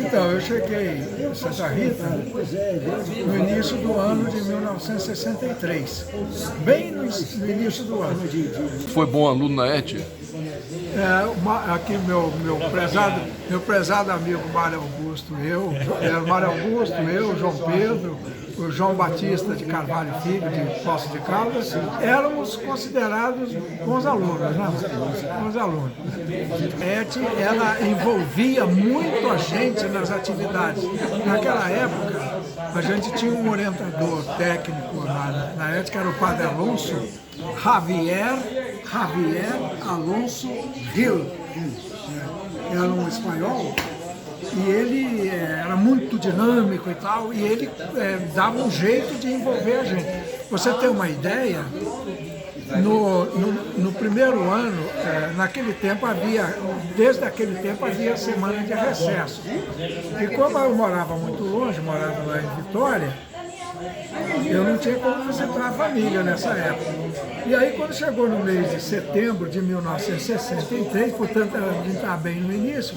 Então, eu cheguei em Santa Rita no início do ano de 1963, bem no início do ano. Foi bom aluno na ET? Aqui meu prezado amigo Mário Augusto, João Pedro, o João Batista de Carvalho Filho, de Poços de Caldas, éramos considerados bons alunos, né? Bons alunos. A ET, ela envolvia muito a gente nas atividades. Naquela época, a gente tinha um orientador técnico na ET, que era o Padre Alonso, Javier Alonso Gil. Era um espanhol. E ele era muito dinâmico e tal, e ele dava um jeito de envolver a gente. Você tem uma ideia, no primeiro ano, desde aquele tempo havia semana de recesso. E como eu morava muito longe, morava lá em Vitória, eu não tinha como visitar a família nessa época. E aí, quando chegou no mês de setembro de 1963, portanto, a gente estava bem no início,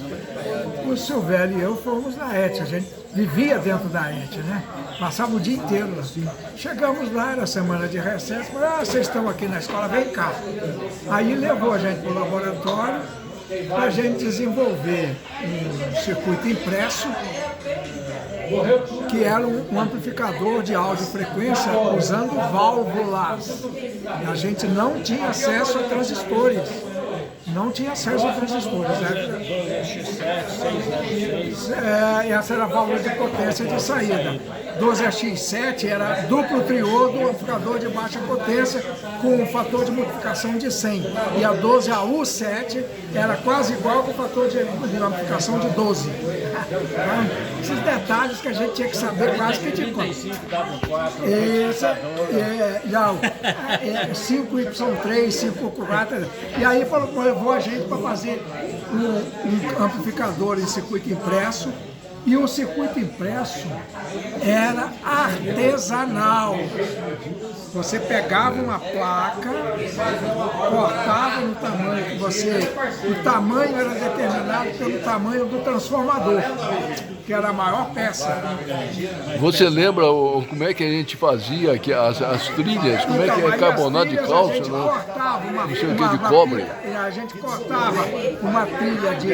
o Silvério e eu fomos na ET. A gente vivia dentro da ET, né? Passava o dia inteiro assim. Chegamos lá, era semana de recesso, falou, vocês estão aqui na escola, vem cá. Aí levou a gente para o laboratório para a gente desenvolver um circuito impresso, que era um amplificador de audiofrequência usando válvulas. E a gente não tinha acesso a transistores. Não tinha acesso a transistores. Essa era a válvula de potência de saída. 12AX7 era duplo triodo, amplificador de baixa potência com um fator de multiplicação de 100. E a 12AU7 era quase igual com o fator de amplificação de 12. Esses detalhes que a gente tinha que saber quase que de cor. 5Y3, 5Y4. E aí levou a gente para fazer um amplificador em circuito impresso. E o circuito impresso era artesanal. Você pegava uma placa, cortava no tamanho que o tamanho era determinado pelo tamanho do transformador, que era a maior peça. Você lembra como é que a gente fazia aqui as trilhas? Como é que é carbonato de cálcio? A gente cortava de cobre. A gente cortava uma trilha de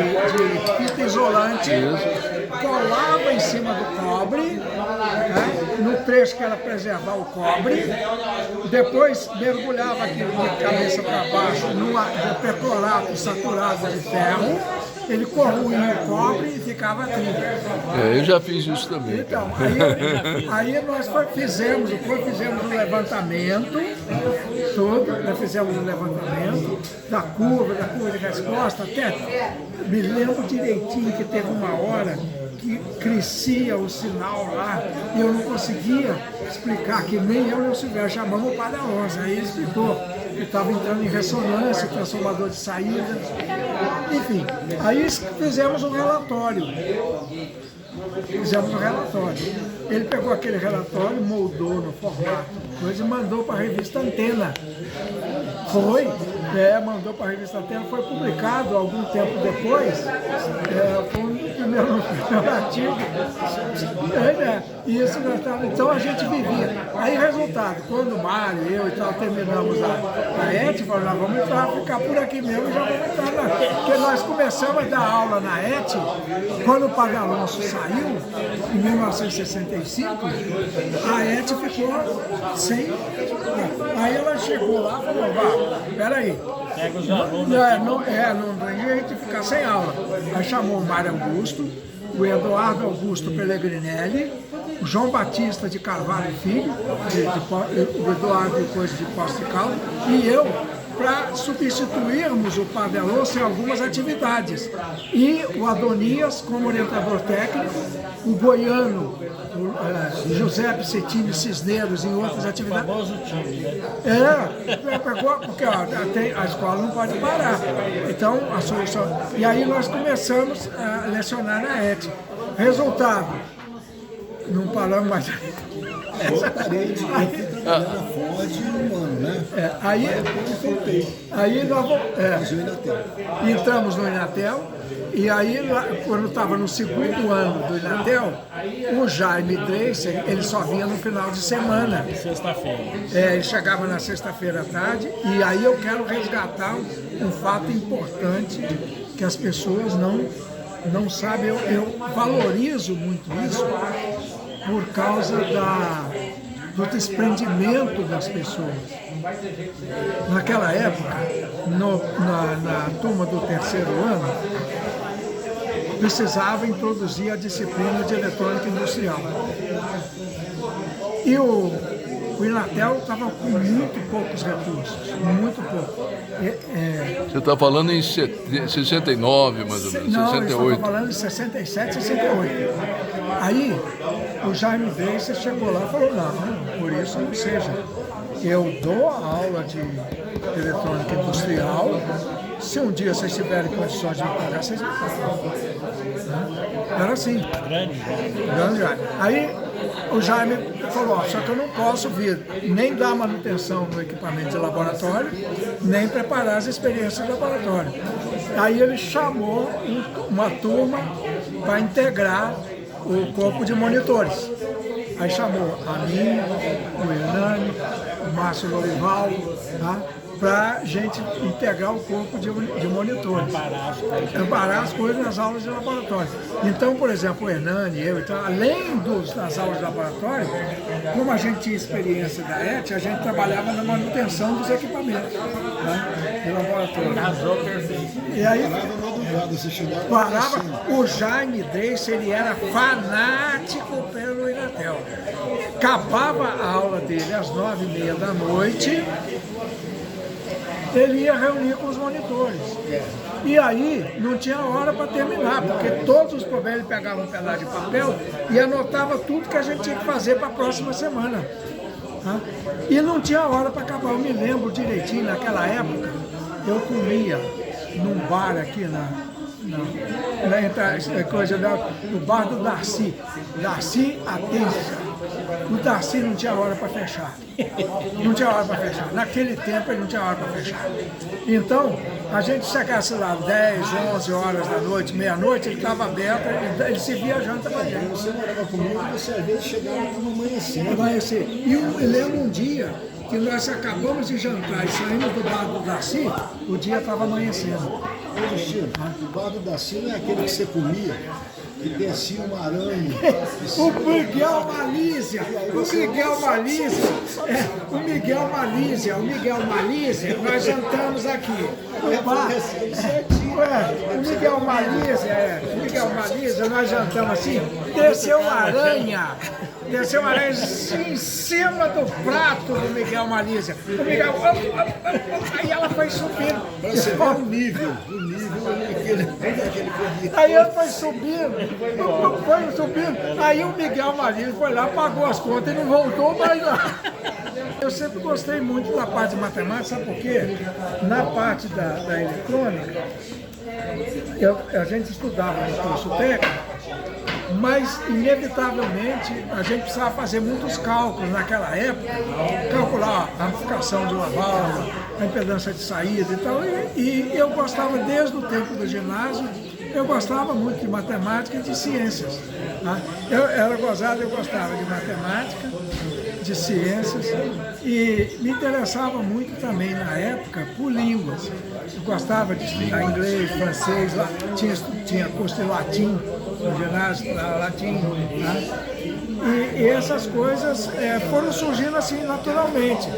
fita isolante, colava em cima do cobre, né, no trecho que era preservar o cobre, depois mergulhava aquilo de cabeça para baixo numa perclorato saturado de ferro, ele corroía o cobre e ficava a trilha. Eu já fiz isso também. Então, aí nós fizemos o levantamento, nós fizemos o levantamento da curva de resposta, até me lembro direitinho que teve uma hora que crescia o sinal lá e eu não conseguia explicar, que nem eu e o Silvério chamamos o Padre Alonso. Aí ele explicou que estava entrando em ressonância, transformador de saída, enfim. Aí fizemos um relatório. Ele pegou aquele relatório, moldou no formato coisa e mandou para a revista Antena. Mandou para a revista Antena, foi publicado algum tempo depois, foi um primeiro artigo. Então a gente vivia. Aí, resultado, quando o Mário, eu e tal, terminamos a ET, falamos, vamos ficar por aqui mesmo e já vamos entrar lá. Porque nós começamos a dar aula na ET, quando o Padre Alonso saiu, em 1965, a ET ficou sem. Aí ela chegou lá e falou, peraí, não tem jeito de ficar sem aula. Aí chamou o Mário Augusto, o Eduardo Augusto Pellegrinelli, o João Batista de Carvalho Filho, o Eduardo depois de Poços de Caldas, e eu, para substituirmos o Padre Alonso em algumas atividades. E o Adonias como orientador técnico, o Goiano, o José Picetini Cisneros em outras atividades. Porque a escola não pode parar. Então, a solução... E aí nós começamos a lecionar na ET. Resultado, não paramos mais. Eu parei de trabalhar na Ford um ano, né? Aí nós entramos no Inatel, E aí, quando estava no segundo ano do Inatel, o Jaime Dreisser, ele só vinha no final de semana. Sexta-feira. Ele chegava na sexta-feira à tarde, e aí eu quero resgatar um fato importante que as pessoas não sabem. Eu valorizo muito isso por causa do desprendimento das pessoas. Naquela época, na turma do terceiro ano, precisava introduzir a disciplina de eletrônica industrial. E o Inatel estava com muito poucos recursos, muito pouco. Você está falando em 69, mais ou menos, Não, 68. eu estava falando em 67, 68. Aí, o Jaime Dreisser chegou lá e falou, não, por isso não seja. Eu dou a aula de eletrônica industrial, se um dia vocês tiverem condições de me pagar, vocês me pagam. Era assim. Grande Jaime. Aí o Jaime falou, só que eu não posso vir nem dar manutenção no equipamento de laboratório, nem preparar as experiências de laboratório. Aí ele chamou uma turma para integrar o corpo de monitores. Aí chamou a mim, o Hernani, o Márcio Lorival, tá? Para a gente integrar o corpo de monitores. Amparar as coisas nas aulas de laboratório. Então, por exemplo, o Hernani, eu, então, além das aulas de laboratório, como a gente tinha experiência da ET, a gente trabalhava na manutenção dos equipamentos, tá? De laboratório. Casou perfeito. E aí, Parava, o Jaime Dreisser, ele era fanático pelo Inatel. Acabava a aula dele às 9h30 da noite, ele ia reunir com os monitores. E aí não tinha hora para terminar, porque todos os problemas ele pegava um pedaço de papel e anotava tudo que a gente tinha que fazer para a próxima semana. Tá? E não tinha hora para acabar. Eu me lembro direitinho, naquela época, eu comia num bar aqui no bar do Darcy Atença. O Darcy não tinha hora para fechar. Não tinha hora para fechar. Naquele tempo ele não tinha hora para fechar. Então, a gente chegasse lá 10, 11 horas da noite, meia-noite, ele estava aberto, ele servia a janta para a gente. Você morava comigo e você às vezes chegava no Amanhecer. E eu lembro um dia que nós acabamos de jantar e saímos do bar do Darcy, o dia estava amanhecendo. Ô, Justino, o bar do Daci não é aquele que você comia, que descia uma aranha. O Miguel Malícia, nós jantamos aqui. O bar, o Miguel Malícia, nós jantamos assim, desceu uma aranha em cima do prato do Miguel Malícia. O Miguel, aí ela foi subindo. Para você ver o nível aquele. Aí ele foi subindo, aí o Miguel Malícia foi lá, pagou as contas e não voltou mais lá. Eu sempre gostei muito da parte de matemática, sabe por quê? Na parte da eletrônica, a gente estudava no curso técnico, mas inevitavelmente a gente precisava fazer muitos cálculos naquela época, calcular a amplificação de uma válvula, a impedância de saída e tal, e eu gostava desde o tempo do ginásio, eu gostava muito de matemática e de ciências. Tá? Eu era gozado, eu gostava de matemática, de ciências e me interessava muito também na época por línguas. Eu gostava de estudar inglês, francês, tinha curso de latim, no ginásio, latim. Tá? E essas coisas foram surgindo assim naturalmente.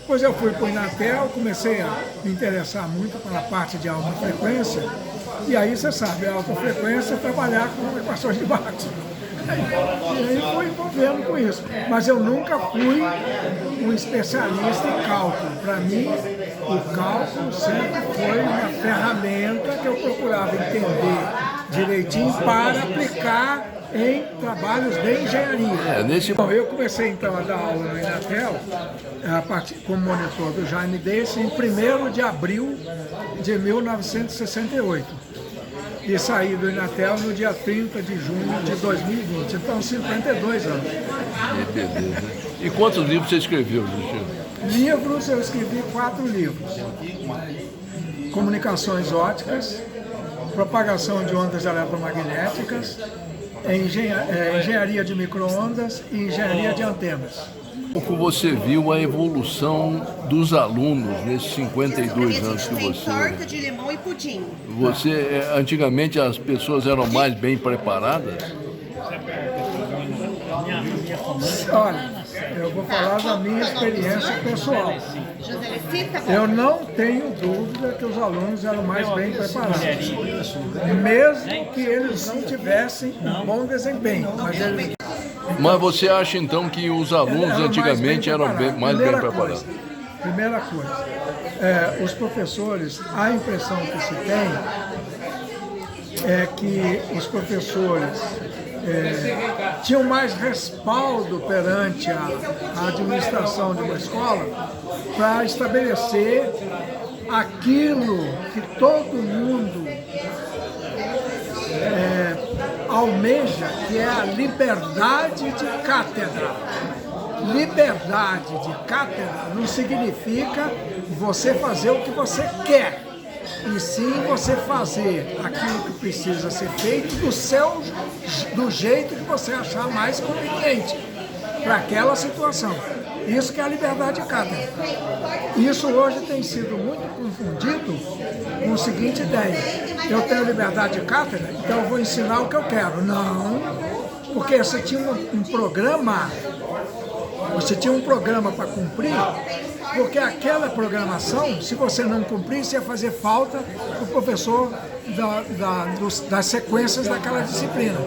Depois eu fui para o Inatel, comecei a me interessar muito pela parte de alta frequência, e aí você sabe, a alta frequência é trabalhar com equações de Maxwell. E aí fui envolvendo com isso. Mas eu nunca fui um especialista em cálculo. Para mim, o cálculo sempre foi uma ferramenta que eu procurava entender direitinho para aplicar em trabalhos de engenharia. Bom, eu comecei então a dar aula no Inatel, como monitor do Jaime Dreisser, em 1º de abril de 1968. E saí do Inatel no dia 30 de junho de 2020, então 52 anos. Que beleza. E quantos livros você escreveu, Justino? Livros, eu escrevi 4 livros. Comunicações óticas, propagação de ondas eletromagnéticas, engenharia de micro-ondas e engenharia de antenas. Como você viu a evolução dos alunos nesses 52 anos que tem você... torta de limão e pudim. Antigamente as pessoas eram mais bem preparadas? Olha, eu vou falar da minha experiência pessoal. Eu não tenho dúvida que os alunos eram mais bem preparados, mesmo que eles não tivessem um bom desempenho. Mas você acha então que os alunos antigamente eram mais bem preparados? Primeira coisa, os professores, a impressão que se tem é que os professores tinham mais respaldo perante a administração de uma escola para estabelecer aquilo que todo mundo almeja, que é a liberdade de cátedra. Liberdade de cátedra não significa você fazer o que você quer, e sim você fazer aquilo que precisa ser feito do jeito que você achar mais conveniente para aquela situação. Isso que é a liberdade de cátedra. Isso hoje tem sido muito confundido com a seguinte ideia: eu tenho liberdade de cátedra, então eu vou ensinar o que eu quero. Não, porque você tinha um programa, para cumprir, porque aquela programação, se você não cumprisse, ia fazer falta para o professor das sequências daquela disciplina.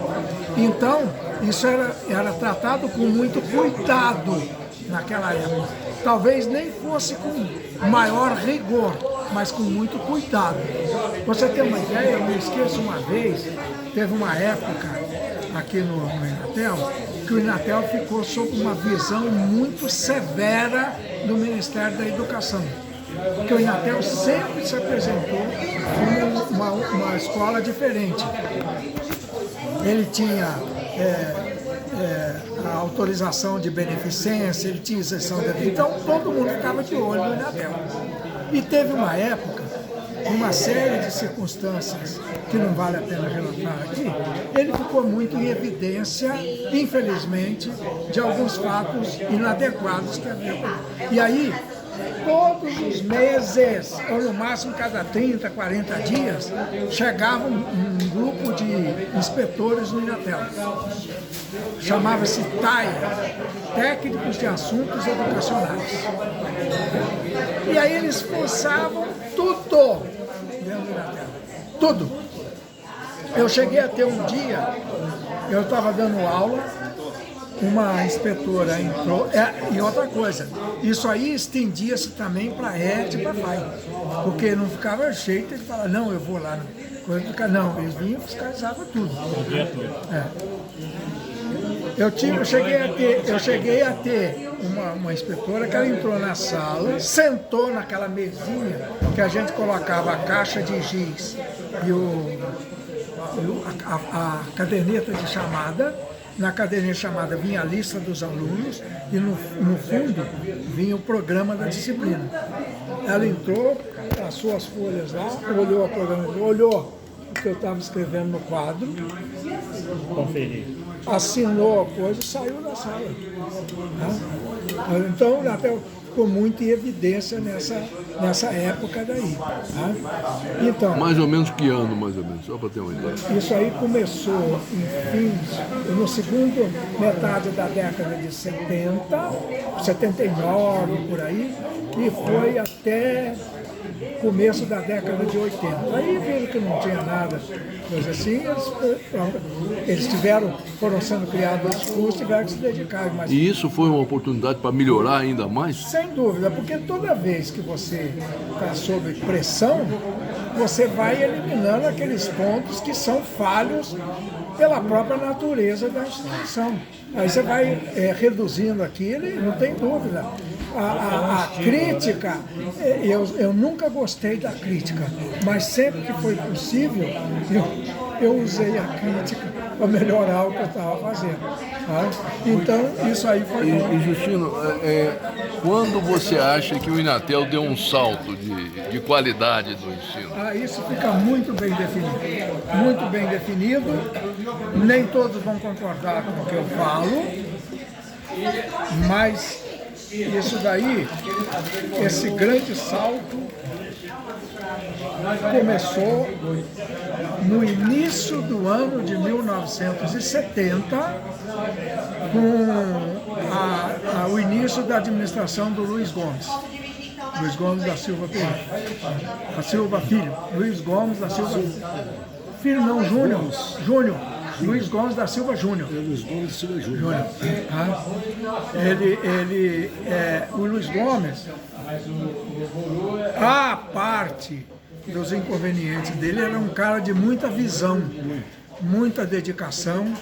Então, isso era tratado com muito cuidado naquela época. Talvez nem fosse com maior rigor, mas com muito cuidado. Você tem uma ideia, eu me esqueço uma vez, teve uma época aqui no Inatel, que o Inatel ficou sob uma visão muito severa do Ministério da Educação. Porque o Inatel sempre se apresentou como uma escola diferente. Ele tinha a autorização de beneficência, ele tinha isenção de... Então todo mundo ficava de olho no Inatel. E teve uma época, uma série de circunstâncias que não vale a pena relatar aqui, ele ficou muito em evidência, infelizmente, de alguns fatos inadequados que havia. E aí, todos os meses, ou no máximo cada 30, 40 dias, chegava um grupo de inspetores no Inatel. Chamava-se TAE, Técnicos de Assuntos Educacionais. E aí eles forçavam tudo dentro do Inatel. Tudo. Eu cheguei a ter um dia, eu estava dando aula, uma inspetora entrou, e outra coisa, isso aí estendia-se também para ET e para FAI, porque não ficava jeito de falar, não, eu vou lá, não, eles vinham e fiscalizavam tudo. Eu cheguei a ter uma inspetora que ela entrou na sala, sentou naquela mesinha que a gente colocava a caixa de giz e a caderneta de chamada. Na caderneta de chamada vinha a lista dos alunos e no fundo vinha o programa da disciplina. Ela entrou, passou as folhas lá, olhou o programa, olhou o que eu estava escrevendo no quadro, assinou a coisa e saiu da sala. Então, até ficou muito em evidência nessa época daí. Então, mais ou menos que ano, mais ou menos, só para ter uma ideia? Isso aí começou no segundo metade da década de 70, 79, por aí, e foi até começo da década de 80. Aí viram que não tinha nada, coisa assim, eles foram sendo criados aos cursos e tiveram que se dedicar. Mas, e isso foi uma oportunidade para melhorar ainda mais? sem dúvida, porque toda vez que você está sob pressão, você vai eliminando aqueles pontos que são falhos pela própria natureza da instituição. Aí você vai reduzindo aquilo e não tem dúvida. A crítica, eu nunca gostei da crítica, mas sempre que foi possível, eu usei a crítica para melhorar o que eu estava fazendo. Tá? Então, isso aí foi bom. E Justino, quando você acha que o Inatel deu um salto de qualidade do ensino? Isso fica muito bem definido. Muito bem definido. Nem todos vão concordar com o que eu falo, mas isso daí, esse grande salto, começou no início do ano de 1970, com o início da administração do Luiz Gomes da Silva Filho. Luiz Gomes da Silva Filho, não, Júnior. Luiz Gomes da Silva Júnior. Luiz Gomes da Silva Júnior. O Luiz Gomes, a parte dos inconvenientes dele, era um cara de muita visão, muita dedicação,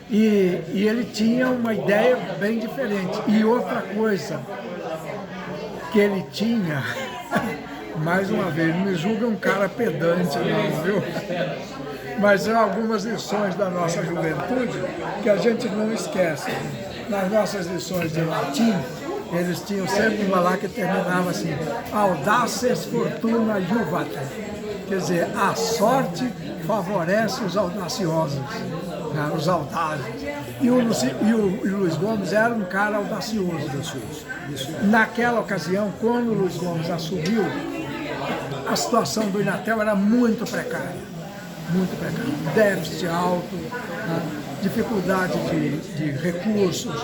e ele tinha uma ideia bem diferente. E outra coisa que ele tinha, mais uma vez, não me julga um cara pedante não, viu? Mas há algumas lições da nossa juventude que a gente não esquece. Nas nossas lições de latim, eles tinham sempre uma lá que terminava assim: audaces fortuna juvat. Quer dizer, a sorte favorece os audaciosos, né, os audazes. E o Luiz Gomes era um cara audacioso. Naquela ocasião, quando o Luiz Gomes assumiu, a situação do Inatel era muito precária. Muito precário, déficit alto, né? Dificuldade de recursos.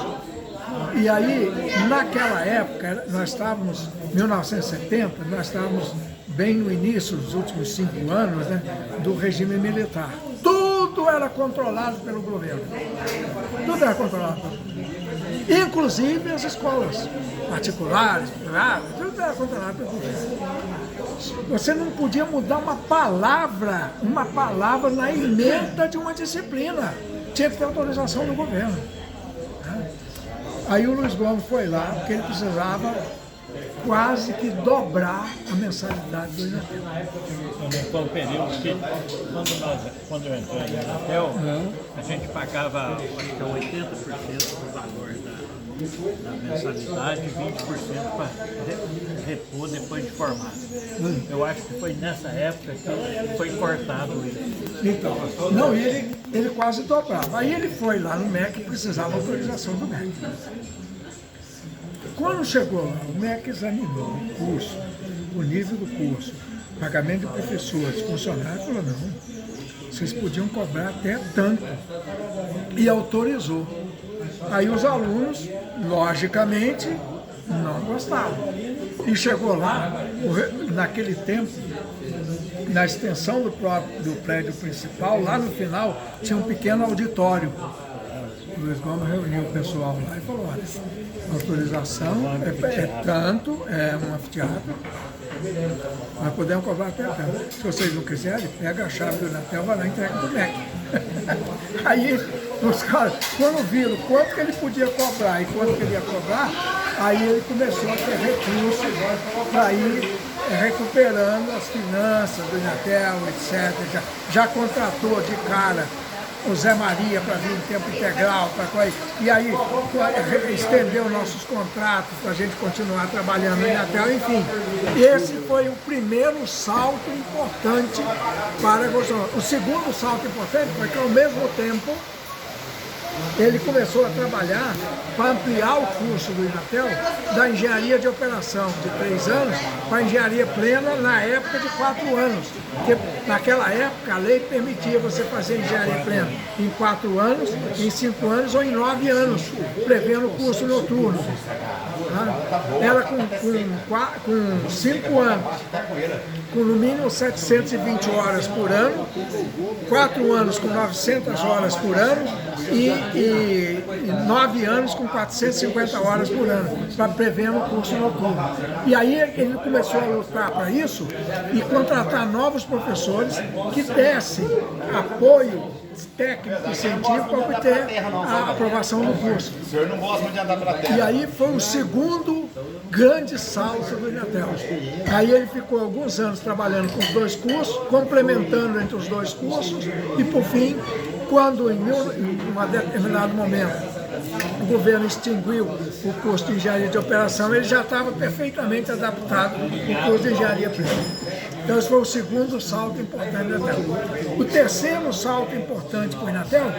E aí, naquela época, nós estávamos, em 1970, nós estávamos bem no início, dos últimos 5 anos, né, do regime militar. Tudo era controlado pelo governo. Tudo era controlado pelo governo. Inclusive as escolas particulares, privadas, tudo era controlado pelo governo. Você não podia mudar uma palavra na emenda de uma disciplina. Tinha que ter autorização do governo. Aí o Luiz Gomes foi lá, porque ele precisava quase que dobrar a mensalidade do Inatel. Foi um período que, quando eu entrei no Inatel, a gente pagava, acho que 80% do valor da mensalidade e 20% para repor depois de formado. Eu acho que foi nessa época que foi cortado isso. Então, não, ele quase dobrava. Aí ele foi lá no MEC e precisava da autorização do MEC. Quando chegou lá, o MEC examinou o curso, o nível do curso, pagamento de professores, funcionários, falou: não, vocês podiam cobrar até tanto. E autorizou. Aí os alunos, logicamente, não gostavam. E chegou lá, naquele tempo, na extensão do prédio principal, lá no final, tinha um pequeno auditório. O Luiz Gomes reuniu o pessoal lá e falou: olha, a autorização é tanto, é um anfiteatro, nós podemos cobrar até tanto. Se vocês não quiserem, pega a chave do Inatel, vai lá e entrega para o MEC. Aí os caras, quando viram quanto que ele podia cobrar e quanto que ele ia cobrar, aí ele começou a ter recursos para ir recuperando as finanças do Inatel, etc. Já contratou de cara o Zé Maria para vir em tempo integral, e aí estendeu nossos contratos para a gente continuar trabalhando no Inatel, enfim. Esse foi o primeiro salto importante para a Bolsonaro. O segundo salto importante foi que, ao mesmo tempo, ele começou a trabalhar para ampliar o curso do Inatel da engenharia de operação de 3 anos para engenharia plena na época de 4 anos. Porque naquela época a lei permitia você fazer engenharia plena em 4 anos, em 5 anos ou em 9 anos, prevendo curso noturno. Era com 5 anos, com no mínimo 720 horas por ano, 4 anos com 900 horas por ano e 9 anos com 450 horas por ano, para prevendo o curso noturno. E aí ele começou a lutar para isso e contratar novos professores que dessem apoio técnico e científico para obter a aprovação do curso. O senhor não gosta de andar para a terra. E aí foi o segundo grande salto do Inatel. Aí ele ficou alguns anos trabalhando com os dois cursos, complementando entre os dois cursos, e por fim, quando em um determinado momento o governo extinguiu o curso de engenharia de operação, ele já estava perfeitamente adaptado ao curso de engenharia privada. Então esse foi o segundo salto importante do Inatel. O terceiro salto importante para o Inatel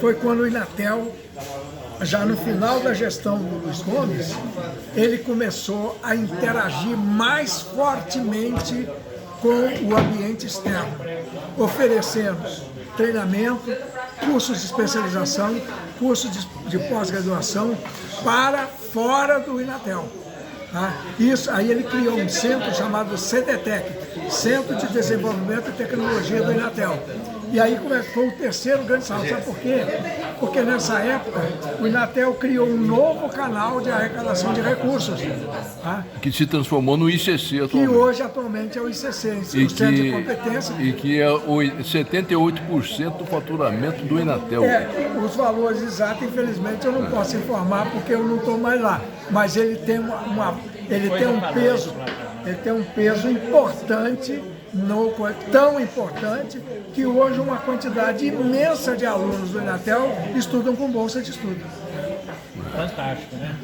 foi quando o Inatel, já no final da gestão do Luiz Gomes, ele começou a interagir mais fortemente com o ambiente externo, oferecendo treinamento, cursos de especialização, cursos de pós-graduação para fora do Inatel. Tá? Isso, aí ele criou um centro chamado CDTEC, Centro de Desenvolvimento e Tecnologia do Inatel. E aí foi o terceiro grande salto. Sabe por quê? Porque nessa época o Inatel criou um novo canal de arrecadação de recursos. Tá? Que se transformou no ICC atualmente. Que hoje atualmente é o ICC, o Centro de Competência. E que é 78% do faturamento do Inatel. Os valores exatos, infelizmente, eu não posso informar porque eu não estou mais lá. Mas ele tem um peso importante, tão importante, que hoje uma quantidade imensa de alunos do Inatel estudam com bolsa de estudo. Fantástico, né?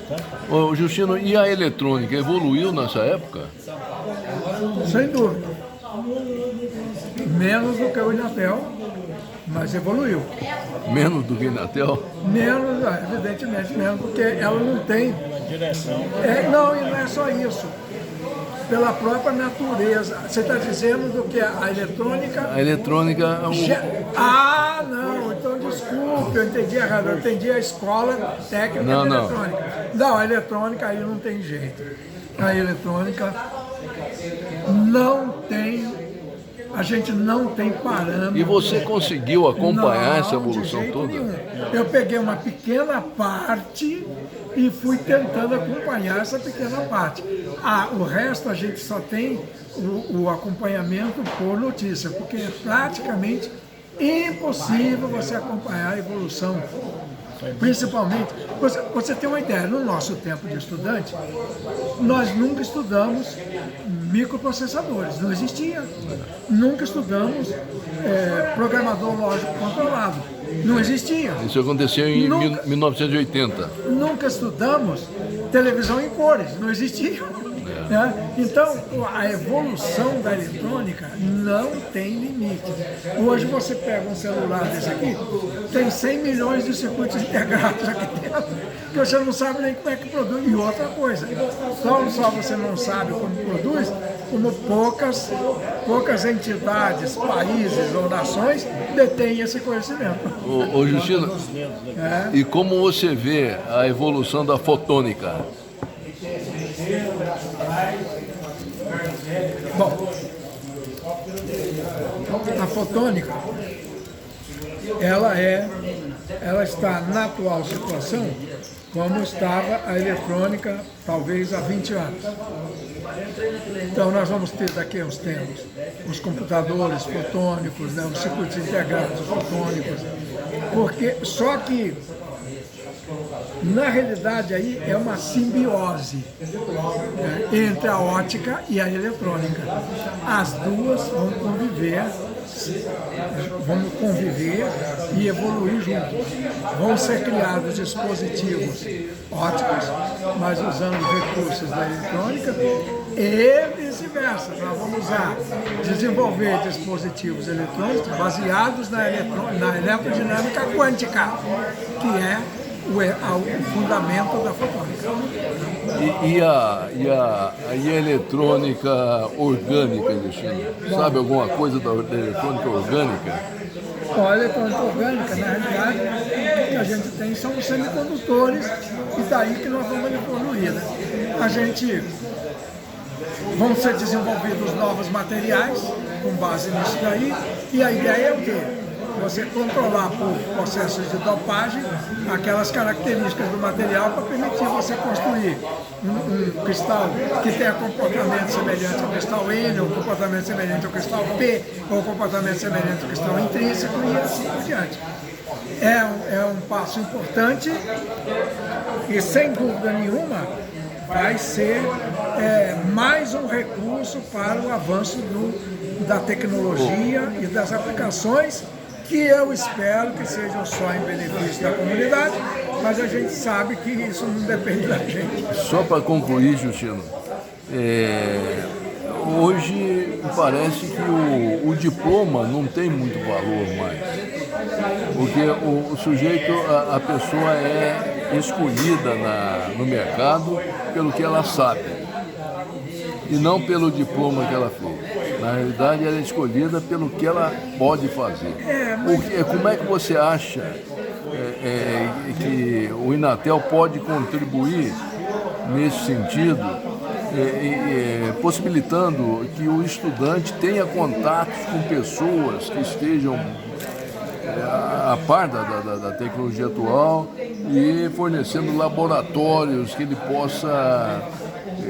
Fantástico. Ô, Justino, e a eletrônica evoluiu nessa época? Sem dúvida. Menos do que o Inatel, mas evoluiu. Menos do que o Inatel? Menos, evidentemente menos, porque ela não tem Direção. Não, e não é só isso. Pela própria natureza. Você está dizendo do que a eletrônica... A eletrônica... não, então desculpe, eu entendi errado. Eu entendi a escola técnica de eletrônica. Não, a eletrônica aí não tem jeito. A eletrônica não tem... A gente não tem parâmetro. E você conseguiu acompanhar essa evolução de jeito toda? Nenhum. Eu peguei uma pequena parte e fui tentando acompanhar essa pequena parte. O resto a gente só tem o acompanhamento por notícia, porque é praticamente impossível você acompanhar a evolução. Principalmente, você tem uma ideia, no nosso tempo de estudante, nós nunca estudamos microprocessadores, não existia. Nunca estudamos programador lógico controlado, não existia. Isso aconteceu em 1980. Nunca estudamos televisão em cores, não existia. Né? Então, a evolução da eletrônica não tem limite. Hoje você pega um celular desse aqui, tem 100 milhões de circuitos integrados aqui dentro, que você não sabe nem como é que produz. E outra coisa, não só você não sabe como produz, como poucas entidades, países ou nações detêm esse conhecimento. Ô Justino, e como você vê a evolução da fotônica? Bom, a fotônica, ela está na atual situação como estava a eletrônica talvez há 20 anos. Então nós vamos ter daqui a uns tempos os computadores fotônicos, né, os circuitos integrados fotônicos, porque só que na realidade aí é uma simbiose, né, entre a ótica e a eletrônica. As duas vão conviver e evoluir juntos. Vão ser criados dispositivos óticos, mas usando recursos da eletrônica, e vice-versa. Nós vamos desenvolver dispositivos eletrônicos baseados na eletrodinâmica quântica, que é o fundamento da fotônica. E a eletrônica orgânica, Justino? Sabe alguma coisa da eletrônica orgânica? A eletrônica orgânica, na realidade, o que a gente tem são os semicondutores, e daí que nós vamos evoluir. Né? Vão ser desenvolvidos novos materiais com base nisso daí, e a ideia é o quê? Você controlar por processos de dopagem aquelas características do material para permitir você construir um cristal que tenha comportamento semelhante ao cristal N, ou comportamento semelhante ao cristal P, ou comportamento semelhante ao cristal intrínseco, e assim por diante. É um passo importante e, sem dúvida nenhuma, vai ser mais um recurso para o avanço da tecnologia e das aplicações, que eu espero que sejam só em benefício da comunidade, mas a gente sabe que isso não depende da gente. Só para concluir, Justino, hoje parece que o diploma não tem muito valor mais, porque o sujeito, a pessoa é escolhida no mercado pelo que ela sabe e não pelo diploma que ela fez. Na realidade, ela é escolhida pelo que ela pode fazer. Como é que você acha que o Inatel pode contribuir nesse sentido, possibilitando que o estudante tenha contatos com pessoas que estejam a par da tecnologia atual e fornecendo laboratórios que ele possa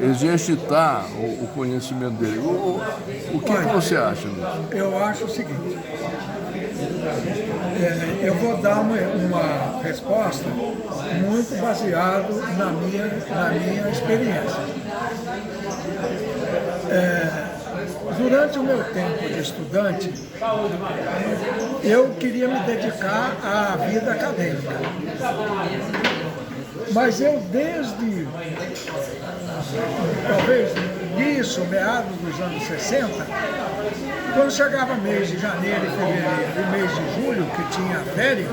exercitar o conhecimento dele? O que você acha disso? Eu acho o seguinte, eu vou dar uma resposta muito baseada na minha experiência. Durante o meu tempo de estudante, eu queria me dedicar à vida acadêmica. Mas eu desde, talvez isso, meados dos anos 60, quando chegava mês de janeiro e fevereiro e mês de julho, que tinha férias,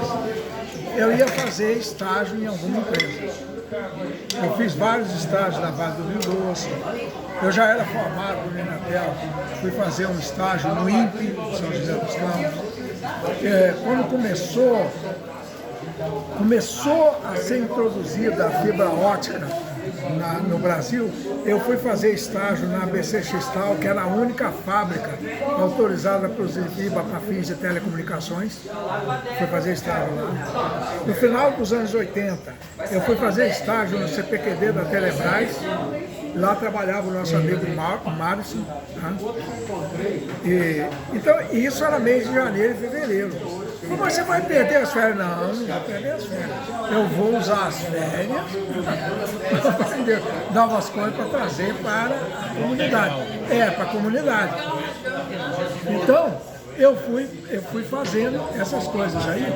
eu ia fazer estágio em alguma empresa. Eu fiz vários estágios na Vale do Rio Doce. Eu já era formado no Inatel, fui fazer um estágio no INPE, São José dos Campos. Quando começou a ser introduzida a fibra ótica no Brasil, eu fui fazer estágio na ABC Cristal, que era a única fábrica autorizada para usar fibra para fins de telecomunicações. Fui fazer estágio lá. No final dos anos 80, eu fui fazer estágio no CPQD da Telebrás. Lá trabalhava o nosso amigo Márcio. Né? Então, isso era mês de janeiro e fevereiro. Mas você vai perder as férias? Não, não vai perder as férias. Eu vou usar as férias para aprender novas coisas para trazer para a comunidade. Para a comunidade. Então, eu fui fazendo essas coisas aí.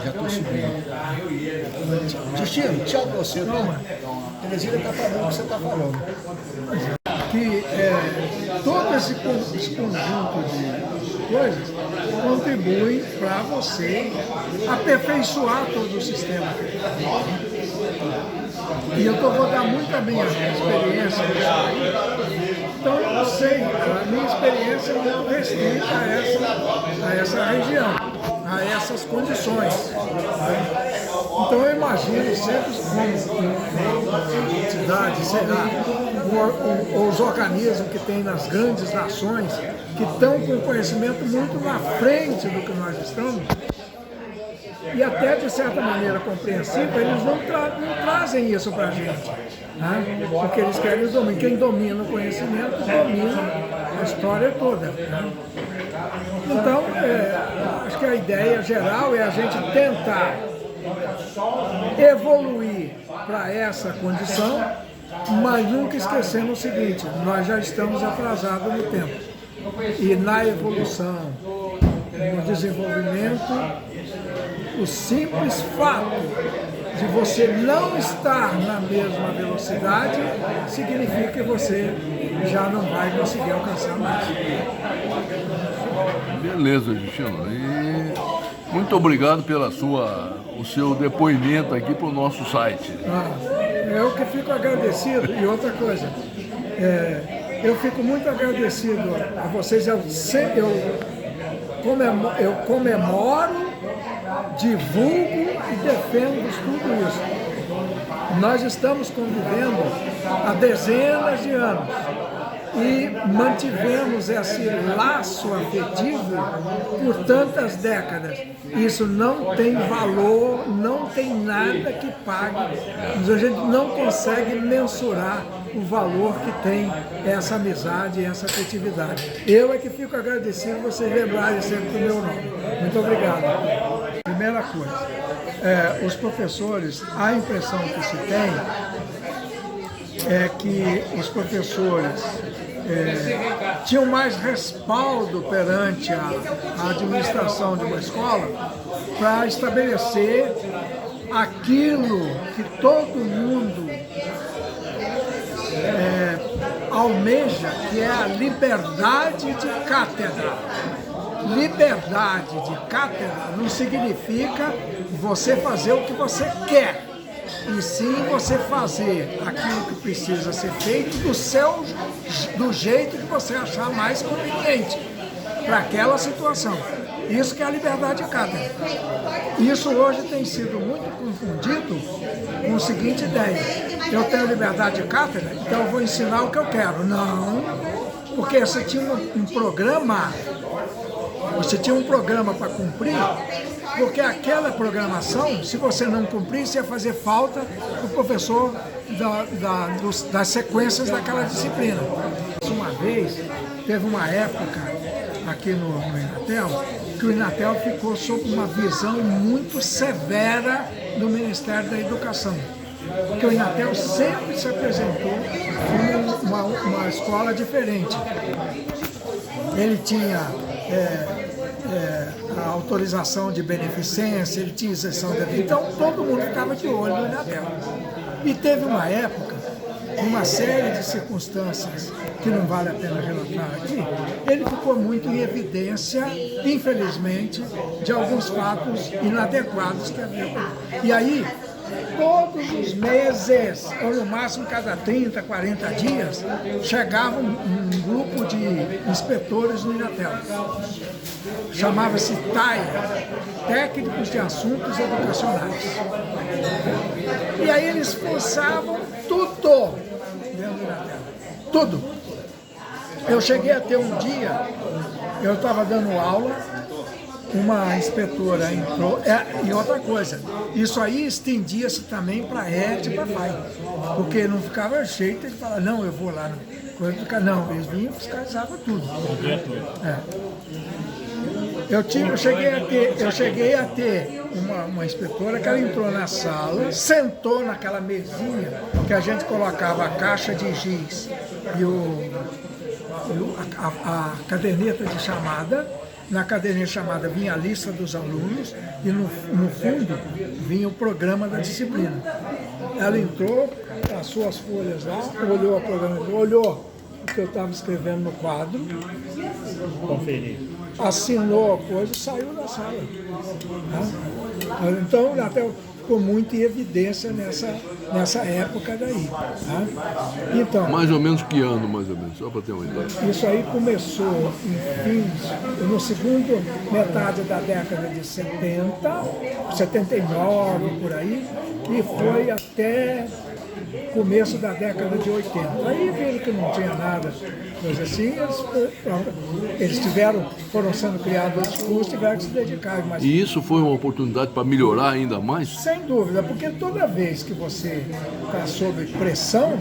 Já estou subindo. Justino, tchau para você. Terezinha está falando o que você está falando. Que todo esse conjunto de coisas contribui para você aperfeiçoar todo o sistema. E eu vou dar muito a minha experiência nisso aí. Então eu sei, a minha experiência não restrita a essa região, a essas condições. Então eu imagino sempre como uma entidade, sei lá, os organismos que tem nas grandes nações, que estão com conhecimento muito na frente do que nós estamos, e até de certa maneira compreensível, eles não trazem isso para a gente, né? Porque eles querem dominar. Quem domina o conhecimento domina a história toda. Né? Então, acho que a ideia geral é a gente tentar evoluir para essa condição, mas nunca esquecendo o seguinte: nós já estamos atrasados no tempo. E na evolução, no desenvolvimento, o simples fato de você não estar na mesma velocidade significa que você já não vai conseguir alcançar mais. Beleza, Justino. E muito obrigado pela o seu depoimento aqui para o nosso site. Eu que fico agradecido. E outra coisa, eu fico muito agradecido a vocês. Eu comemoro, divulgo e defendo tudo isso. Nós estamos convivendo há dezenas de anos e mantivemos esse laço afetivo por tantas décadas. Isso não tem valor, não tem nada que pague. A gente não consegue mensurar o valor que tem essa amizade e essa afetividade. Eu é que fico agradecido vocês lembrarem sempre do meu nome. Muito obrigado. Primeira coisa, os professores, a impressão que se tem é que os professores tinham mais respaldo perante a administração de uma escola para estabelecer aquilo que todo mundo almeja, que é a liberdade de cátedra. Liberdade de cátedra não significa você fazer o que você quer, e sim você fazer aquilo que precisa ser feito do jeito que você achar mais conveniente para aquela situação. Isso que é a liberdade de cátedra. Isso hoje tem sido muito confundido com a seguinte ideia: eu tenho liberdade de cátedra, então eu vou ensinar o que eu quero. Não, porque você tinha um programa, para cumprir, porque aquela programação, se você não cumprisse, ia fazer falta para o professor das sequências daquela disciplina. Uma vez, teve uma época aqui no Inatel, que o Inatel ficou sob uma visão muito severa do Ministério da Educação. Porque o Inatel sempre se apresentou como uma escola diferente. Ele tinha a autorização de beneficência, ele tinha isenção de... Então todo mundo ficava de olho no Inatel. E teve uma época, uma série de circunstâncias que não vale a pena relatar aqui, ele ficou muito em evidência, infelizmente, de alguns fatos inadequados que havia. E aí, todos os meses, ou no máximo cada 30, 40 dias, chegava um grupo de inspetores no Inatel. Chamava-se TAE, Técnicos de Assuntos Educacionais. E aí eles forçavam tudo dentro do Inatel. Tudo. Eu cheguei a ter um dia, eu estava dando aula, uma inspetora entrou, e outra coisa, isso aí estendia-se também para a ET e para a FAI, porque não ficava jeito de falar, não, eu vou lá, não, eles vinham e fiscalizavam tudo. Eu cheguei a ter uma inspetora que ela entrou na sala, sentou naquela mesinha que a gente colocava a caixa de giz e a caderneta de chamada. Na caderneta de chamada vinha a lista dos alunos e no fundo vinha o programa da disciplina. Ela entrou, passou as folhas lá, olhou o programa, olhou o que eu estava escrevendo no quadro, Conferiu. assinou a coisa e saiu da sala. Então, até ficou muito em evidência nessa época daí. Então, Mais ou menos que ano, mais ou menos, só para ter uma ideia. isso aí começou no segundo metade da década de 70, 79, por aí, e foi até começo da década de 80. Aí viram que não tinha nada, coisa assim, eles foram sendo criados outros cursos, tiveram que se dedicar mais. E isso foi uma oportunidade para melhorar ainda mais? Sem dúvida, porque toda vez que você está sob pressão,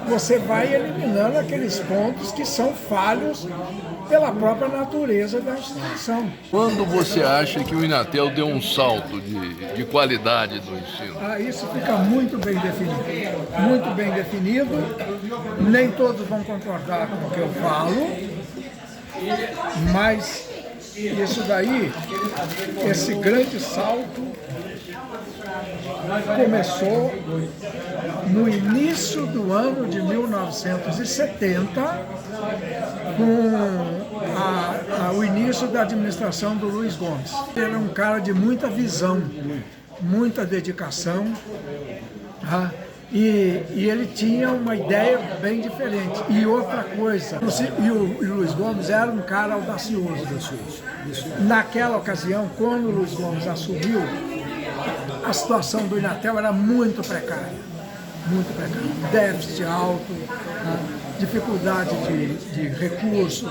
você vai eliminando aqueles pontos que são falhos pela própria natureza da instituição. Quando você acha que o Inatel deu um salto de qualidade do ensino? Isso fica muito bem definido. Muito bem definido. Nem todos vão concordar com o que eu falo, mas isso daí, esse grande salto, começou no início do ano de 1970, com o início da administração do Luiz Gomes. Ele era um cara de muita visão, muita dedicação, e ele tinha uma ideia bem diferente. E outra coisa, o Luiz Gomes era um cara audacioso. Naquela ocasião, quando o Luiz Gomes assumiu, a situação do Inatel era muito precária, déficit alto, dificuldade de recursos.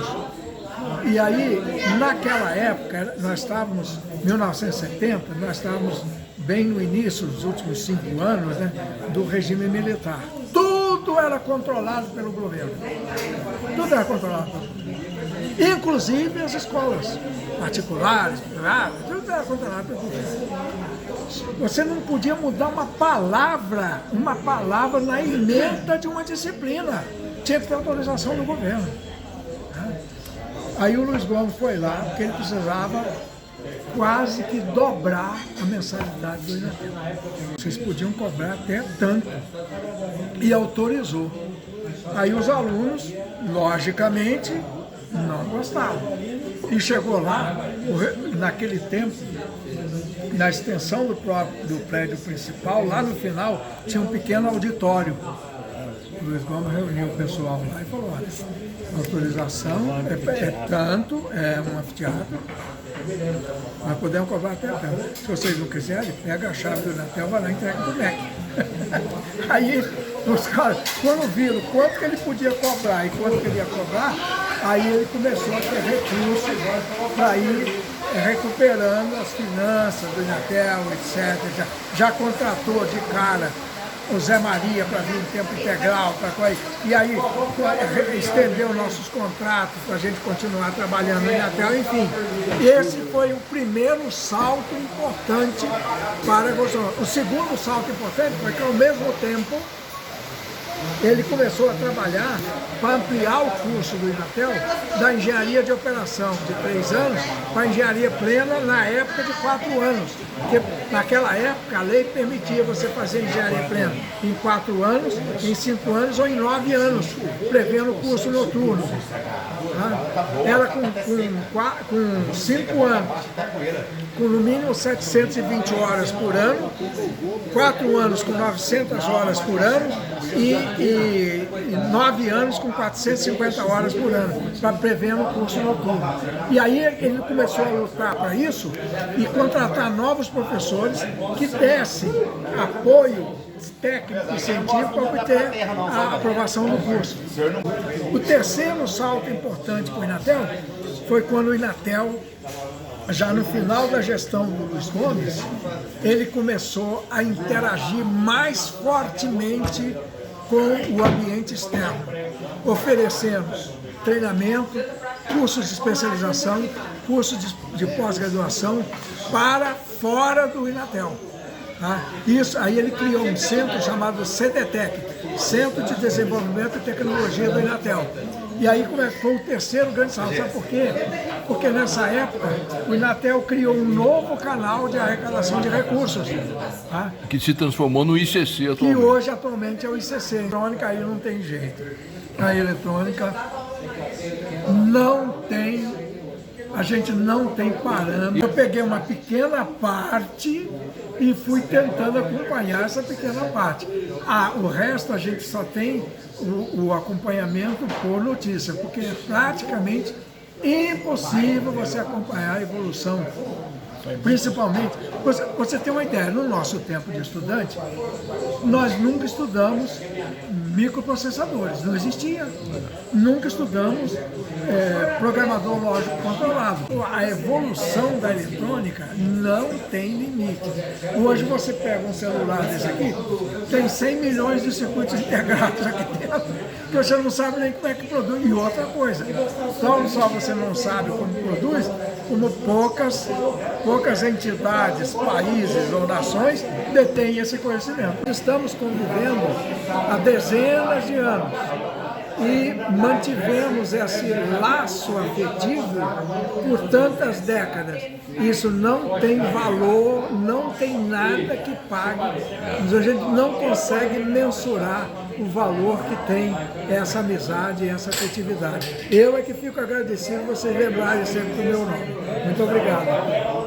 E aí, naquela época, nós estávamos, em 1970, nós estávamos bem no início, dos últimos 5 anos, né, do regime militar. Tudo era controlado pelo governo. Tudo era controlado pelo governo. Inclusive as escolas particulares, privadas, era contratado pelo governo. Você não podia mudar uma palavra na emenda de uma disciplina. Tinha que ter autorização do governo. Aí o Luiz Gomes foi lá, porque ele precisava quase que dobrar a mensalidade do Inatel. Vocês podiam cobrar até tanto. E autorizou. Aí os alunos, logicamente, não gostavam. E chegou lá, naquele tempo, na extensão do prédio principal, lá no final, tinha um pequeno auditório. O Luiz Gomes reuniu o pessoal lá e falou, olha, a autorização é tanto, é um anfiteatro, nós podemos cobrar até tanto. Se vocês não quiserem, pega a chave do Inatel, vai lá e entrega pro MEC. Aí os caras, quando viram quanto que ele podia cobrar e quanto que ele ia cobrar, aí ele começou a ter recursos para ir recuperando as finanças do Inatel, etc. Já contratou de cara o Zé Maria para vir em tempo integral, e aí estendeu nossos contratos para a gente continuar trabalhando no Inatel, enfim. Esse foi o primeiro salto importante para a Bolsonaro. O segundo salto importante foi que, ao mesmo tempo, ele começou a trabalhar para ampliar o curso do Inatel da engenharia de operação de 3 anos para engenharia plena na época de 4 anos. Porque naquela época a lei permitia você fazer engenharia plena em 4 anos, em 5 anos ou em 9 anos, prevendo o curso noturno. Era com 5 anos, com no mínimo 720 horas por ano, 4 anos com 900 horas por ano e 9 anos com 450 horas por ano, para prevendo o curso noturno. E aí ele começou a lutar para isso e contratar novos professores que dessem apoio técnico e científico para obter a aprovação do curso. O terceiro salto importante para o Inatel foi quando o Inatel, já no final da gestão do Luiz Gomes, ele começou a interagir mais fortemente com o ambiente externo, oferecendo treinamento, cursos de especialização, cursos de pós-graduação para fora do Inatel. Isso, aí ele criou um centro chamado CDTEC, Centro de Desenvolvimento e Tecnologia do Inatel. E aí foi o terceiro grande salto. Sabe por quê? Porque nessa época o Inatel criou um novo canal de arrecadação de recursos. Que se transformou no ICC atualmente. Que hoje atualmente é o ICC. A eletrônica aí não tem jeito. A eletrônica não tem, a gente não tem parâmetro. Eu peguei uma pequena parte e fui tentando acompanhar essa pequena parte. O resto a gente só tem o acompanhamento por notícia, porque é praticamente impossível você acompanhar a evolução. Principalmente, você tem uma ideia, no nosso tempo de estudante, nós nunca estudamos microprocessadores, não existia. Nunca estudamos programador lógico controlado. A evolução da eletrônica não tem limite. Hoje você pega um celular desse aqui, tem 100 milhões de circuitos integrados aqui dentro, que você não sabe nem como é que produz. E outra coisa, não só você não sabe como produz, como poucas entidades, países ou nações detêm esse conhecimento. Estamos convivendo há dezenas de anos e mantivemos esse laço afetivo por tantas décadas. Isso não tem valor, não tem nada que pague. A gente não consegue mensurar o valor que tem essa amizade e essa afetividade. Eu é que fico agradecido vocês lembrarem sempre do meu nome. Muito obrigado.